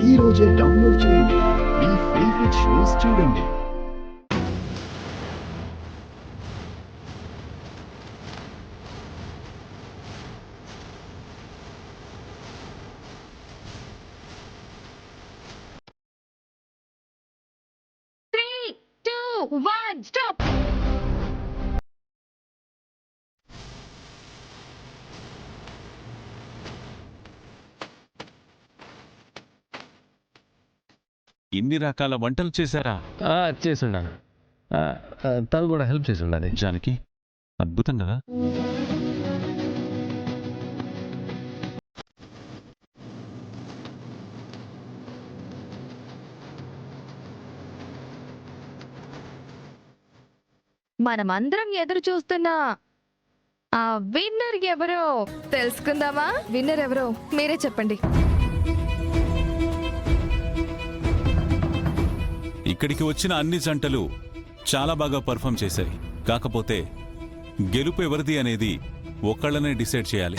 ఈ రోజే డౌన్లోడ్ చేయండి. మీ ఫేవరెట్ షోస్ చూడండి. Stop! ఇన్ని రకాల వంటలు చేశారా? చేసుండాను. తను కూడా హెల్ప్ చేసి ఉండాలి. జానకి అద్భుతం కదా. మనమందరం ఎదురు చూస్తున్నా ఆ విన్నర్ ఎవరో తెలుసుకుందామా? విన్నర్ ఎవరో మీరే చెప్పండి. ఇక్కడికి వచ్చిన అన్ని జంటలు చాలా బాగా పర్ఫామ్ చేశాయి. కాకపోతే గెలుపు ఎవరిది అనేది ఒక్కళ్ళనే డిసైడ్ చేయాలి.